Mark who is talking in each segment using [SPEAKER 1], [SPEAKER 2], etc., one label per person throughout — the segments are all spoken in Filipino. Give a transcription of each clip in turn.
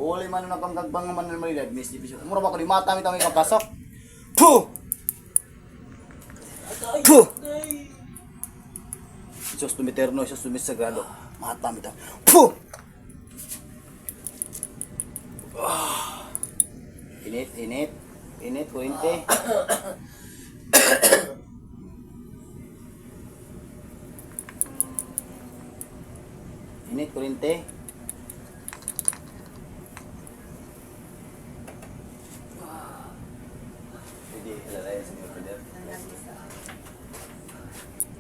[SPEAKER 1] Uli man nung nagkamkagbang naman ng malilad, Miss Division. Mura ba ko di mata, may kapasok. Puh! Puh! Diyos tumiterno, Diyos tumisagrado. Mata, may puh! Init, init. Init, kuwinte. Init, kuwinte.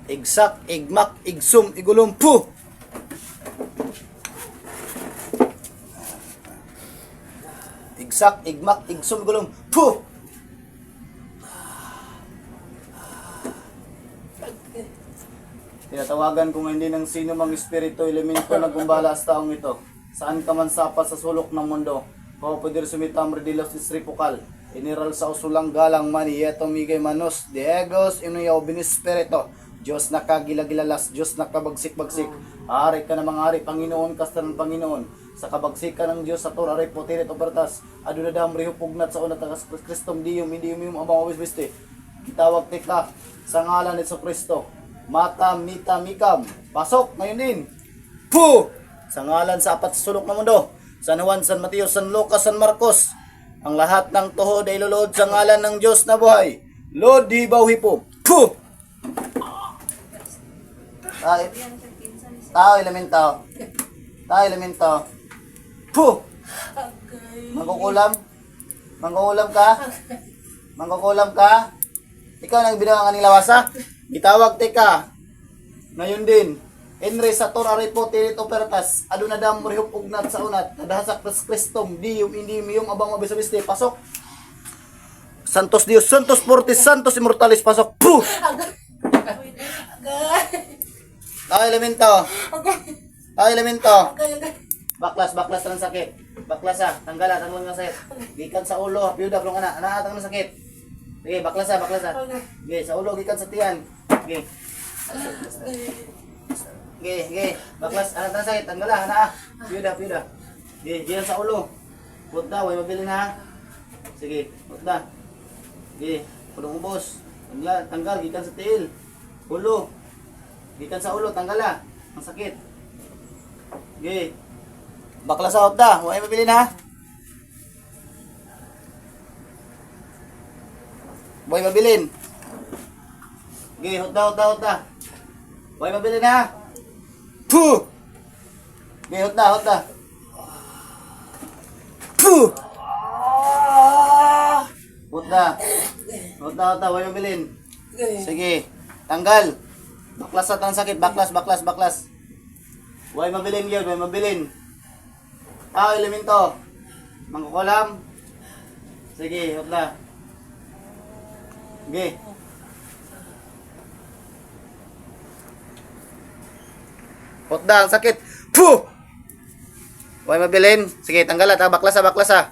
[SPEAKER 1] Igsak, igmak, igsum, igulumpu. Igsak, igmak, igsum, igulumpu. Tinatawagan ko hindi ng sino mang espiritu, elemento na gumbala sa taong ito. Saan ka man sapat sa sulok ng mundo. Kau poder sumitam redilos istripukal. Iniral sa usulang galang mani, yeto migay manos, diegos inuyaw binispirito. Diyos na kagilagilalas, Diyos na kabagsik-bagsik. Ari ka na mga ari, Panginoon, kasta ng Panginoon. Sa kabagsikan ng Diyos sa tur, ari potirit opertas. Ado na dam rihupugnat sa unat tagas Kristom diyum, hindi yung amang wisbiste. Kitawag tika sa ngalan ni Kristo. Mata, mita, mikam. Pasok, ngayon din. Puh! Sa ngalan sa apat sa sulok ng mundo. San Juan, San Mateo, San Lucas, San Marcos. Ang lahat ng tuhod ay lulod sa ngalan ng Diyos na buhay. Lord, di bawhipo. Puh! Tao, elemento. Tao, elemento. Puh! Mangkukulam? Mangkukulam ka? Mangkukulam ka? Ikaw nang binawang aning lawasa? Gitawag teka. Ngayon din. Enre sa tor aripo tilit opertas. Ado na dam rihup ugnat sa unat. Nadahasak tas Kristom. Diyum indi miyong abang mabisabiste. Pasok. Santos Dios. Santos Fortis. Santos Immortalis. Pasok. Puh! Tao elemento. Tao elemento. Baklas, baklas ng sakit. Baklas ha. Tanggala, tanggala ng sakit. Gikan sa ulo. Piyuda, plong anak. Anaatang ng sakit. Sige, baklas ha, baklas ha. Sige, sa ulo, gikan sa tiyan. Sige. Sige, sige. Baklas, anak ng sakit. Tanggala, anak. Piyuda, piyuda. Sige, gikan sa ulo. Putda, huwag mabilin ha. Sige, putda. Sige, pudong ubos. Tanggal, gikan sa tiil. Ulo. Gikan sa ulo, tanggal ha. Ang sakit. Sige. Baklas sa hotda, huwag mabilin ha. Boy mabilin. Sige, hotda, hotda, hotda. Boy mabilin ha. Puh! Sige, hotda, hotda. Puh! Hotda. Hotda, hotda, boy mabilin. Sige, tanggal. Baklas at ang sakit, baklas, baklas, baklas. Boy mabilin yun, boy mabilin. Tao, elemento. Mangkukulam. Sige, hotda. Sige. Hotda, ang sakit. Puh! Huwag mabilin. Sige, tanggal at baklas ha, baklas ha.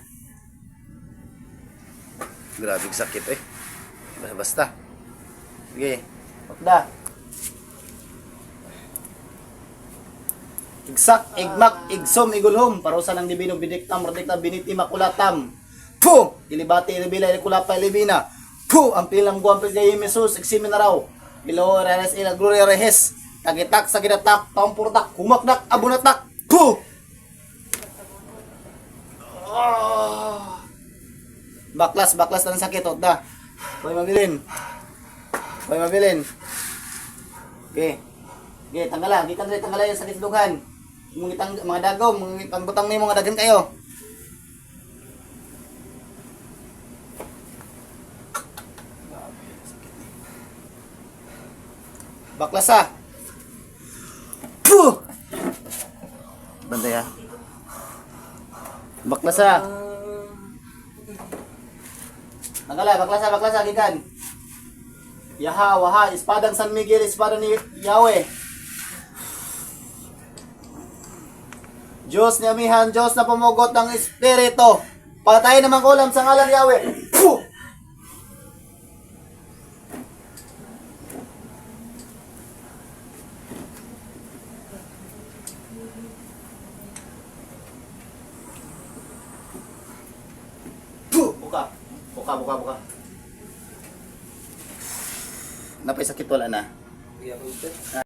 [SPEAKER 1] Grabe sakit eh. Basta. Sige. Hotda. Igsak, igmak, igsum, igulhom. Parusa ng divino, bidiktam, radikta, biniti, makulatam. Puh! Ilibati, ilibila, ilikulapa, ilibina. Puh! Ang pilang buwan pa siya Jesus, eksimin na raw. Ilo, reres, ila, gloria, rehes. Tagitak, sagidatak, pampurtak, humakdak, abunatak. Puh! Baklas, baklas na ng sakit, hotda. Huwag mabilin. Huwag mabilin. Okay. Okay, tanggala. Gikan rin, tanggala yung sakit dugan. Mga dagaw, mga pangbutang na yung mga dagan kayo. Baklas ha. Puh! Bantay ha. Baklas ha. Tanggala, baklas ha, baklas ha, gikan. Yaha, waha, espadang San Miguel, espada ni Yahweh. Diyos ni amihan, Diyos na pumugot ng Espiritu. Patayin naman kulam sa ngalan ni Yahweh. Puh! Buka. Napay sakit wala na.
[SPEAKER 2] Iya, Ustaz.